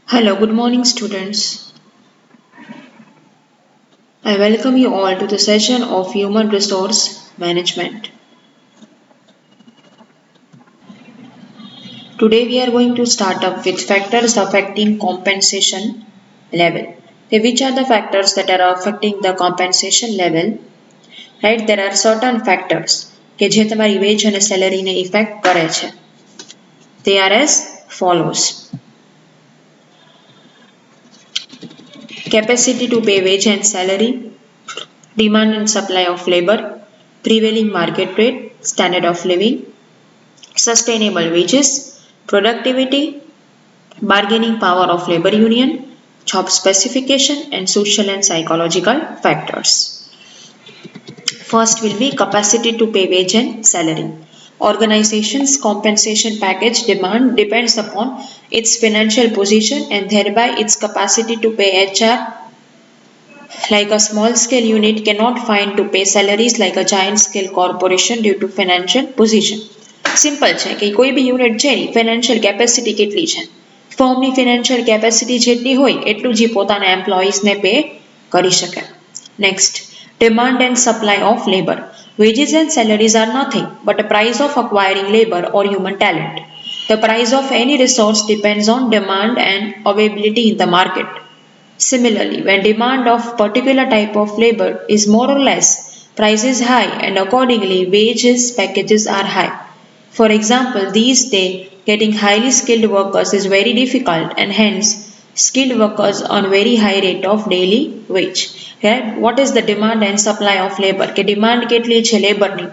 Hello, good morning, students. I welcome you all to the session of Human Resource Management. Today, we are going to start up with factors affecting compensation level. Okay, which are the factors that are affecting the compensation level? Right, there are certain factors કે જે તમારી wage અને salary ને effect કરે છે. They are as follows: capacity to pay wage and salary, demand and supply of labor, prevailing market rate, standard of living, sustainable wages, productivity, bargaining power of labor union, job specification, and social and psychological factors. First will be capacity to pay wage and salary. Organization's compensation package demand depends upon its financial position and thereby its capacity to pay HR. Like a small scale unit cannot find to pay salaries like a giant scale corporation due to financial position. Simple છે કે કોઈ બી unit છે એની financial capacity કેટલી છે, ફર્મની financial capacity જેટલી હોય એટલું જ પોતાના એમ્પ્લોઈઝને પે કરી શકે. Next, demand and supply of labor. Wages and salaries are nothing but a price of acquiring labor or human talent. The price of any resource depends on demand and availability in the market. Similarly, when demand of particular type of labor is more or less, price is high and accordingly wages packages are high. For example, these days getting highly skilled workers is very difficult and hence skilled workers earn very high rate of daily wage. Right? What is the demand and supply of labor? કે demand કેટલી છે લેબરની,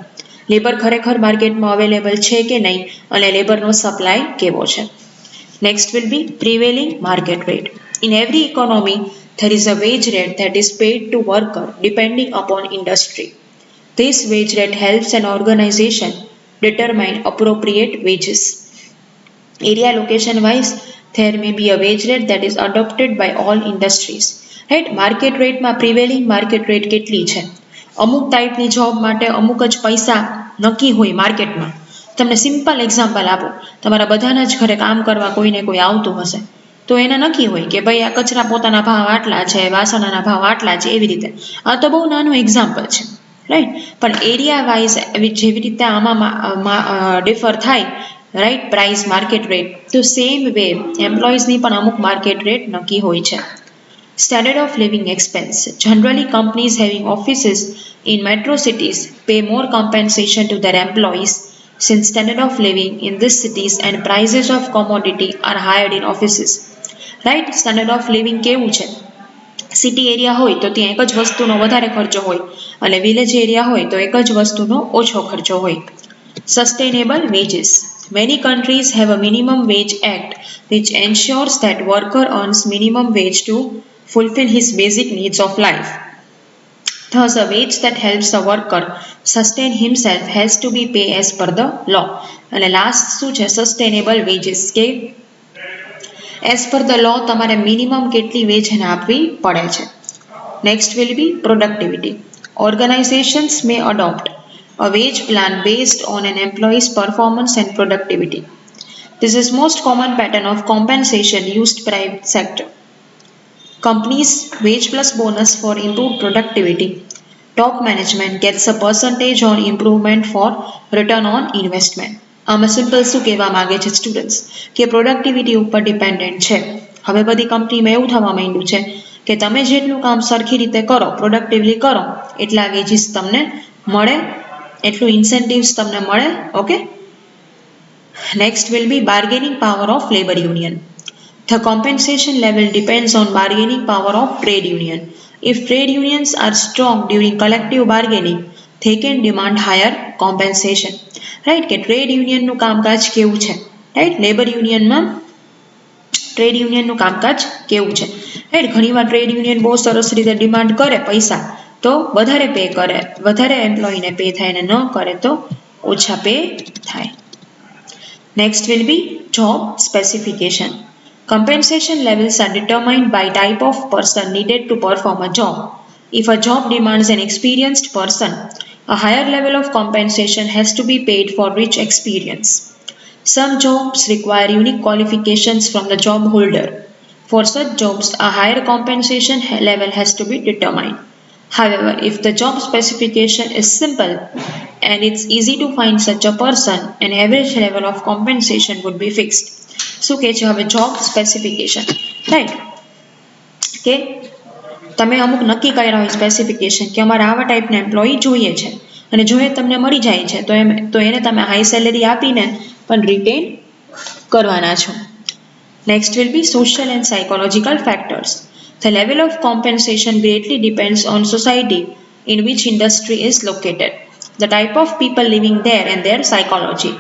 labour ખરેખર માર્કેટમાં available છે કે નહીં અને લેબરનો supply કેવો છે. Next will be prevailing market rate. In every economy, there is a wage rate that is paid to worker depending upon industry. This wage rate helps an organization determine appropriate wages. Area location wise, there may be a wage rate that is adopted by all industries. Right? Market rate માં prevailing market rate કેટલી છે? અમુક ટાઈપની job માટે અમુક જ પૈસા નક્કી હોય માર્કેટમાં. તમને સિમ્પલ એક્ઝામ્પલ આપો, તમારા બધાના જ ઘરે કામ કરવા કોઈને કોઈ આવતું હશે તો એને નક્કી હોય કે ભાઈ આ કચરા પોતાના ભાવ આટલા છે, વાસણના ભાવ આટલા છે, એવી રીતે. આ તો બહુ નાનું એક્ઝામ્પલ છે, રાઈટ. પણ એરિયા વાઇઝ જેવી રીતે આમાં ડિફર થાય, રાઈટ, પ્રાઇસ માર્કેટ રેટ, તો સેમ વે એમ્પ્લોઈઝની પણ અમુક માર્કેટ રેટ નક્કી હોય છે. Standard of living expense. Generally, companies having offices in metro cities pay more compensation to their employees since standard of living in these cities and prices of commodity are higher in offices. Right? Standard of living કેવું છે? City area હોય તો ત્યાં એક જ વસ્તુનો વધારે ખર્ચો હોય અને વિલેજ એરિયા હોય તો એક જ વસ્તુનો ઓછો ખર્ચો હોય. Sustainable wages. Many countries have a minimum wage act which ensures that worker earns minimum wage to fulfill his basic needs of life. Thus, a wage that helps a worker sustain himself has to be paid as per the law. And last શું છે? Sustainable wages કે as per the law તમારે minimum કેટલી veg એને આપવી પડે છે. Next will be productivity. Organizations may adopt a wage plan based on an employee's performance and productivity. This is most common pattern of compensation used private sector. Companies wage plus bonus for improved productivity. Top management gets a percentage on improvement for return on investment. આમાં simple શું કહેવા માંગે છે students કે productivity ઉપર dependent છે. હવે બધી કંપનીમાં એવું થવા માંડ્યું છે કે તમે જેટલું કામ સરખી રીતે કરો, પ્રોડક્ટિવલી કરો, એટલા વેજીસ તમને મળે, એટલું ઇન્સેન્ટિવ્સ તમને મળે. Okay. Next will be bargaining power of labour union. The compensation level depends on bargaining power of trade union. If trade unions are strong during collective bargaining, they can demand higher compensation. Right? કે trade યુનિયનનું કામકાજ કેવું છે? Right, labour યુનિયનમાં trade યુનિયનનું કામકાજ કેવું છે? Right, ઘણીવાર trade union બહુ સરસ રીતે ડિમાન્ડ કરે પૈસા તો વધારે પે કરે, વધારે એમ્પ્લોયીને પે થાય, અને ન કરે તો ઓછા પે થાય. Next will be job specification. Compensation levels are determined by type of person needed to perform a job. If a job demands an experienced person, a higher level of compensation has to be paid for rich experience. Some jobs require unique qualifications from the job holder. For such jobs, a higher compensation level has to be determined. However, if the job specification is simple and it's easy to find such a person, an average level of compensation would be fixed. શું કહે છે હવે job specification, right? કે તમે અમુક નક્કી કર્યા હોય સ્પેસિફિકેશન કે અમારે આવા ટાઈપના એમ્પ્લોયી જોઈએ છે અને જો એ તમને મળી જાય છે તો એને તમે હાઈ સેલેરી આપીને પણ રિટેન કરવાના છો. Next will be social and psychological factors. The level of compensation greatly depends on society in which industry is located, the type of people living there and their psychology.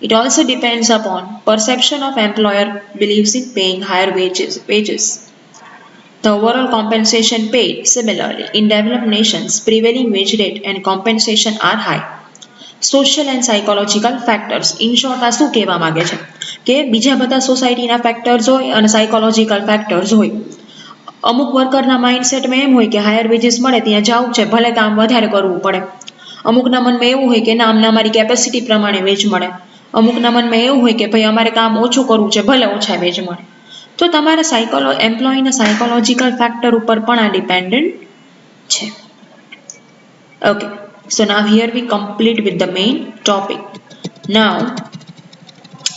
It also depends upon perception of employer believes in paying higher wages. The overall compensation paid similarly in developed nations, prevailing wage rate and compensation are high. Social and psychological factors, in short આ શું કહેવા માંગે છે કે બીજા બધા સોસાયટીના factors હોય અને સાયકોલોજીકલ ફેક્ટર્સ હોય. અમુક વર્કરના માઇન્ડસેટમાં એમ હોય કે હાયર વેજીસ મળે ત્યાં જવું છે, ભલે કામ વધારે કરવું પડે. અમુકના મનમાં એવું હોય કે ના, અમને અમારી કેપેસિટી પ્રમાણે વેજ મળે. અમુકના મનમાં એવું હોય કે ભાઈ અમારે કામ ઓછું કરવું છે, ભલે ઓછા વેજ મળે. તો તમારા એમ્પ્લોયીના સાયકોલોજીકલ ફેક્ટર ઉપર પણ આ ડિપેન્ડન્ટ છે. Okay, so now here we complete with the main topic. Now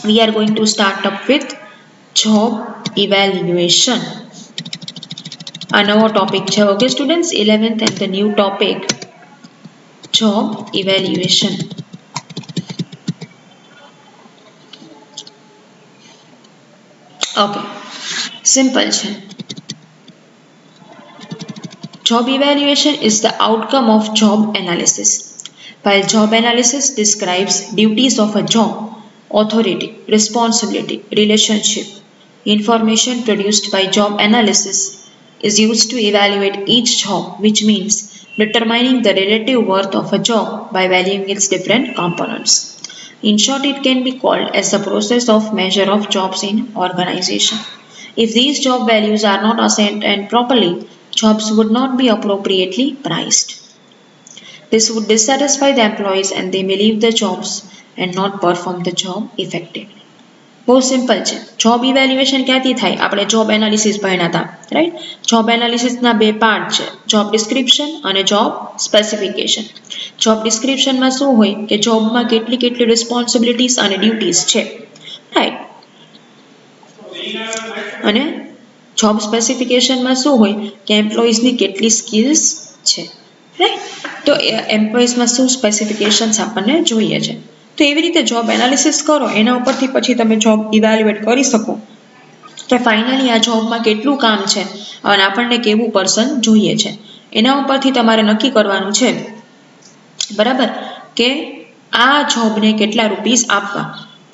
we are going to start up with job evaluation. A new topic છે, okay students, 11th and the new topic job evaluation. Okay, simple છે. Job evaluation is the outcome of job analysis. While job analysis describes duties of a job, authority, responsibility, relationship, information produced by job analysis is used to evaluate each job, which means determining the relative worth of a job by valuing its different components. In short, it can be called as the process of measure of jobs in organization. If these job values are not assigned properly, jobs would not be appropriately priced. This would dissatisfy the employees and they may leave the jobs and not perform the job effectively. બહુ simple છે. Job evaluation ક્યાંથી થાય? આપણે job analysis ભણ્યા હતા, right? Job એનાલિસિસના બે part છે, job description અને જોબ સ્પેસિફિકેશન. જોબ ડિસ્ક્રિપ્શનમાં શું હોય કે જોબમાં કેટલી કેટલી રિસ્પોન્સિબિલિટીઝ અને ડ્યુટીઝ છે, રાઈટ? અને જોબ સ્પેસિફિકેશનમાં શું હોય કે એમ્પ્લોઈઝની કેટલી સ્કિલ્સ છે, રાઈટ? તો એમ્પ્લોઈઝમાં શું સ્પેસિફિકેશન્સ આપણને જોઈએ છે. તો એવી રીતે જોબ એનાલિસિસ કરો, એના ઉપરથી પછી તમે જોબ ઇવેલ્યુએટ કરી શકો કે ફાઇનલી આ જોબમાં કેટલું કામ છે અને આપણને કેવું પર્સન જોઈએ છે. એના ઉપરથી તમારે નક્કી કરવાનું છે, બરાબર, કે આ જોબને કેટલા રૂપીસ આપવા.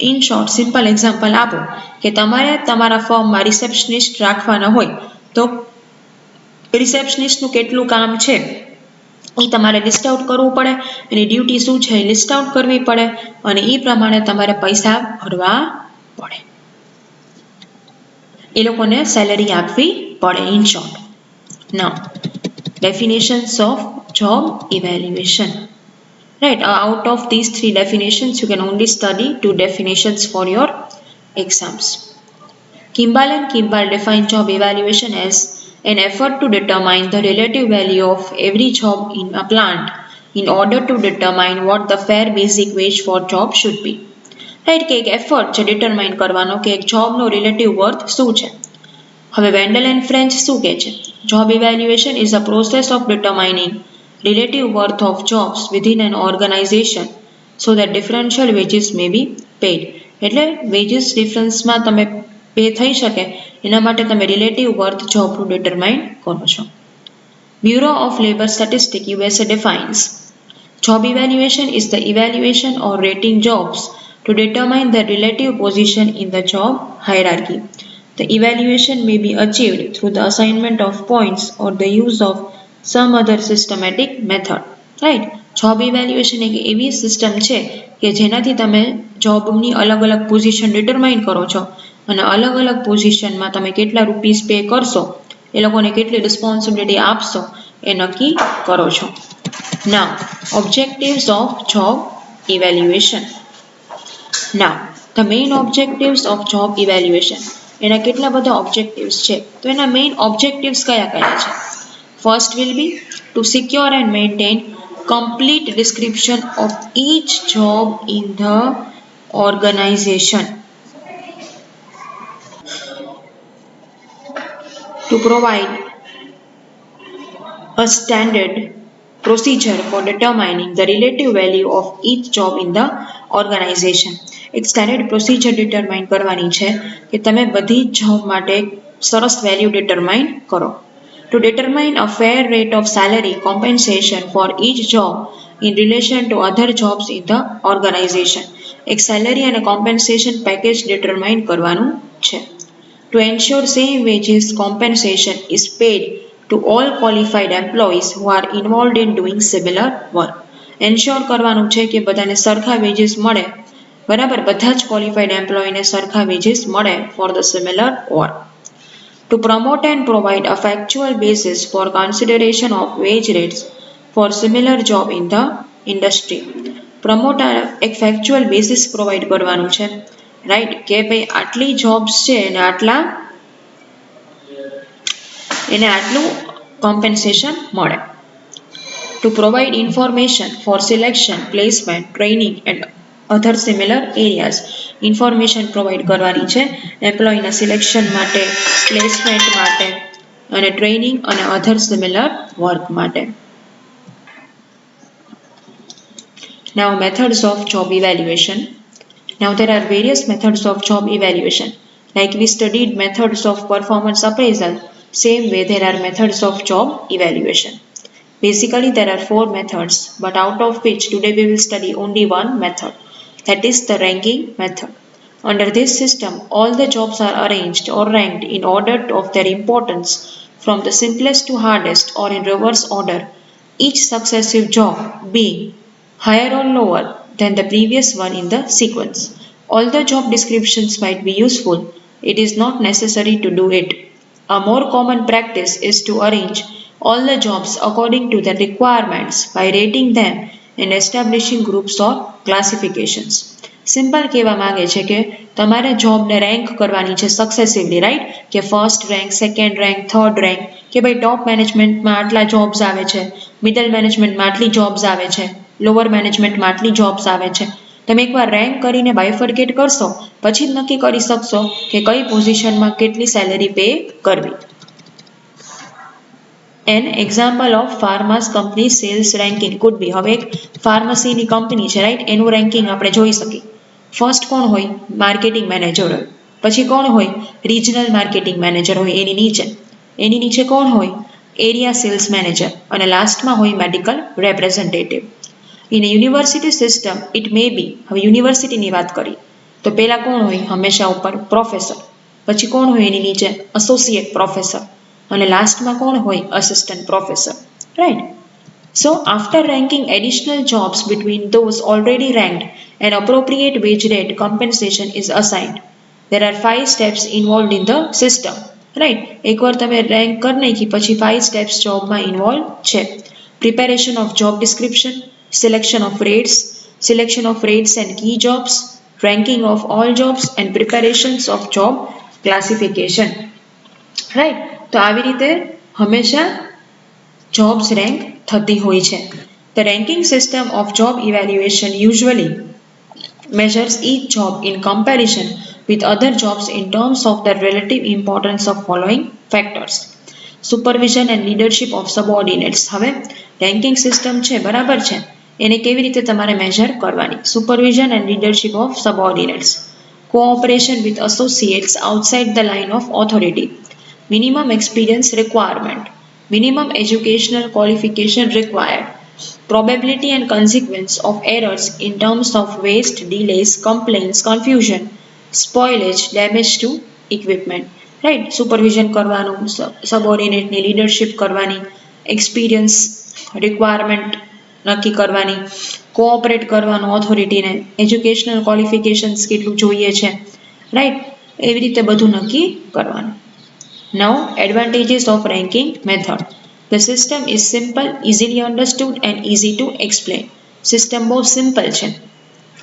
ઇન શોર્ટ સિમ્પલ એક્ઝામ્પલ આપો કે તમારે તમારા ફર્મમાં રિસેપ્શનિસ્ટ રાખવાના હોય તો રિસેપ્શનિસ્ટનું કેટલું કામ છે એ તમારે લિસ્ટ આઉટ કરવું પડે, એની ડ્યુટી શું છે એ લિસ્ટ આઉટ કરવી પડે અને એ પ્રમાણે તમારે પૈસા ભરવા પડે, એ લોકોને સેલરી આપવી પડે. In short, now definitions of job evaluation. Right, out of these three definitions, you can only study two definitions for your exams. Kimball and Kimball define job evaluation as an effort to determine the relative value of every job in a plant in order to determine what the fair basic wage for job should be. Right, કે એક effort છે determine કરવાનો કે એક જોબનો relative worth શું છે. હવે વેન્ડલ and French શું કહે છે? Job evaluation is a process of determining relative worth of jobs within an organization so that differential wages may be paid. એટલે વેજીસ ડિફરન્સમાં તમે પે થઈ શકે એના માટે તમે રિલેટિવ વર્થ જોબનું ડિટરમાઇન કરો છો. Bureau of labour statistic USA defines job evaluation is the evaluation or rating jobs to determine the relative position in the job hierarchy. The evaluation may be achieved through the assignment of points or the use of some other systematic method. Right, job evaluation એક એવી system છે કે જેનાથી તમે જોબની અલગ અલગ position determine કરો છો અને અલગ અલગ પોઝિશનમાં તમે કેટલા રૂપીસ પે કરશો, એ લોકોને કેટલી રિસ્પોન્સિબિલિટી આપશો એ નક્કી કરો છો. Now objectives of job evaluation. Now the main objectives of job evaluation. એના કેટલા બધા ઓબ્જેક્ટિવ્સ છે તો એના મેઇન ઓબ્જેક્ટિવ્સ કયા કયા છે. First will be to secure and maintain complete description of each job in the organization, to provide a standard procedure for determining the relative value of each job in the organization. એક standard procedure determine કરવાની છે કે તમે બધી job માટે સરસ value determine કરો. To determine a fair rate of salary compensation for each job in relation to other jobs in the organization. એક સેલરી અને કોમ્પેન્સેશન પેકેજ ડિટરમાઇન કરવાનું છે. To ensure same wages compensation is paid to all qualified employees who are involved in doing similar work. Ensure કરવાનું છે કે બધાને સરખા veggies મળે, બરાબર, બધા જ ક્વોલિફાઈડ એમ્પ્લોયીને સરખા વેજીસ મળે for the similar work. To promote and provide a factual basis for consideration of wage rates for similar job in the industry. Promote એક ફેક્ચ્યુઅલ બેસિસ પ્રોવાઈડ કરવાનું છે, રાઈટ, કે ભાઈ આટલી જોબ્સ છે અને એને આટલું કોમ્પેન્સેશન મળે. To provide information for selection, placement, training and other similar areas. Information provide કરવાની છે એમ્પ્લોયીના સિલેક્શન માટે, પ્લેસમેન્ટ માટે અને ટ્રેનિંગ અને અધર સિમિલર વર્ક માટે. Now methods of job evaluation. Now there are various methods of job evaluation. Like we studied methods of performance appraisal, same way there are methods of job evaluation. Basically there are 4 methods, but out of which today we will study only one method, that is the ranking method. Under this system, all the jobs are arranged or ranked in order of their importance from the simplest to hardest or in reverse order, each successive job being higher or lower than the previous one in the sequence. Although job descriptions might be useful, it is not necessary to do it. A more common practice is to arrange all the jobs according to their requirements by rating them and establishing groups or classifications. Simple કહેવા માંગે છે કે તમારે જોબને rank કરવાની છે સક્સેસિવલી, right, કે first rank, second rank, third rank, કે ભાઈ ટોપ મેનેજમેન્ટમાં આટલા જોબ્સ આવે છે, મિડલ મેનેજમેન્ટમાં આટલી જોબ્સ આવે છે, લોઅર મેનેજમેન્ટમાં આટલી જોબ્સ આવે છે. તમે એકવાર રેન્ક કરીને બાયફર્કેટ કરશો પછી જ નક્કી કરી શકશો કે કઈ પોઝિશનમાં કેટલી સેલેરી પે કરવી. An example of pharma's company sales ranking could be, હવે એક ફાર્મસીની કંપની છે, રાઈટ, એનું રેન્કિંગ આપણે જોઈ શકીએ. ફર્સ્ટ કોણ હોય? માર્કેટિંગ મેનેજર હોય. પછી કોણ હોય? રિજનલ માર્કેટિંગ મેનેજર હોય એની નીચે કોણ હોય? એરિયા સેલ્સ મેનેજર અને લાસ્ટમાં હોય medical representative. In university system it may be, હવે યુનિવર્સિટીની વાત કરી તો પહેલાં કોણ હોય? હંમેશા ઉપર પ્રોફેસર, પછી કોણ હોય એની નીચે? એસોસિએટ પ્રોફેસર અને લાસ્ટમાં કોણ હોય? Assistant professor, right. So after ranking additional jobs between those already ranked, an appropriate wage rate compensation is assigned. There are 5 steps involved in the system, right. એકવાર તમે રેન્ક કરી નાખી પછી 5 steps જોબમાં ઇન્વોલ્વ છે. Preparation of job description, selection of rates and key jobs, ranking of all jobs and preparations of job classification, right. તો આવી રીતે હંમેશા જોબ્સ રેન્ક થતી હોય છે. The ranking system of job evaluation usually measures each job in comparison with other jobs in terms of their relative importance of following factors. Supervision and leadership of subordinates. હવે ranking system છે, બરાબર છે, એને કેવી રીતે તમારે major કરવાની? Supervision and leadership of subordinates. Cooperation with associates outside the line of authority. Minimum experience requirement. Minimum educational qualification required. Probability and consequence of errors in terms of waste, delays, complaints, confusion, spoilage, damage to equipment. Right? Supervision કરવાનું, subordinate ની leadership કરવાની, experience requirement નક્કી કરવાની, cooperate કરવાનું ઓથોરિટીને, educational qualifications કેટલું જોઈએ છે, right, એવી રીતે બધું નક્કી કરવાનું. Now, advantages of ranking method. The system is simple, easily understood and easy to explain. System બહુ સિમ્પલ છે.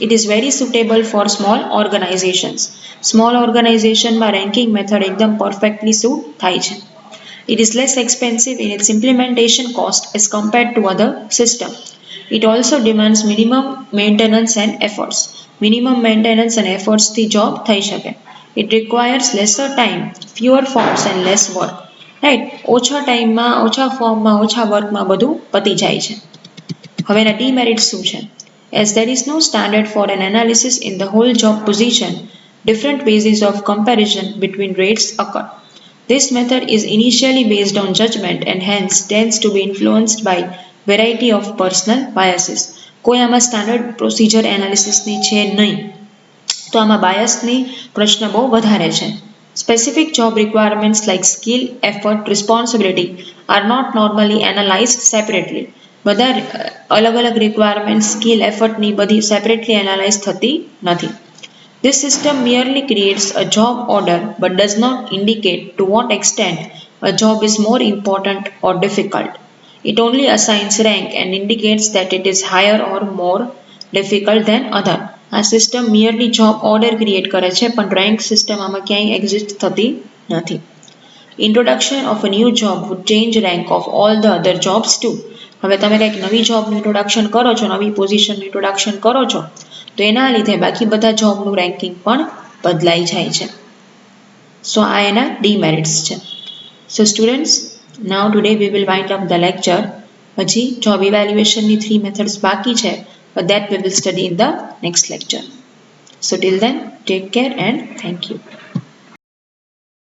It is very suitable for small organizations. Small ઓર્ગેનાઇઝેશનમાં રેન્કિંગ મેથડ એકદમ પરફેક્ટલી સૂટ થાય છે. It is less expensive in its implementation cost as compared to other systems. It also demands minimum maintenance and efforts. Minimum maintenance and efforts થી job થઈ શકે. It requires lesser time, fewer forms and less work. Right? ઓછા ટાઈમમાં, ઓછા ફોર્મમાં, ઓછા વર્કમાં બધું પતી જાય છે. હવે એના demerits શું છે? As there is no standard for an analysis in the whole job position, different bases of comparison between rates occur. This method is initially based on judgment and hence tends to be influenced by variety of personal biases. કોઈ આમાં standard procedure એનાલિસિસની છે નહીં, તો આમાં બાયસની પ્રશ્ન બહુ વધારે છે. Specific job requirements like skill, effort, responsibility are not normally analyzed separately. બધા અલગ અલગ રિક્વાયરમેન્ટ, સ્કિલ, એફર્ટની બધી સેપરેટલી એનાલાઇઝ થતી નથી. This system merely creates a job order but does not indicate to what extent a job is more important or difficult. It only assigns rank and indicates that it is higher or more difficult than other. આ system merely job order create કરે છે પણ rank system આમાં ક્યાંય exist થતી નથી. Introduction of a new job would change rank of all the other jobs too. હવે તમે કંઈક નવી જોબનું ઇન્ટ્રોડક્શન કરો છો, નવી પોઝિશનનું ઇન્ટ્રોડક્શન કરો છો, તો એના લીધે બાકી બધા જોબનું રેન્કિંગ પણ બદલાઈ જાય છે. સો આ એના ડીમેરિટ્સ છે. So students, now today we will wind up the lecture. હજી જોબ ઇવેલ્યુએશનની 3 મેથડ્સ બાકી છે, but that we will study in the next lecture. So till then, take care and thank you.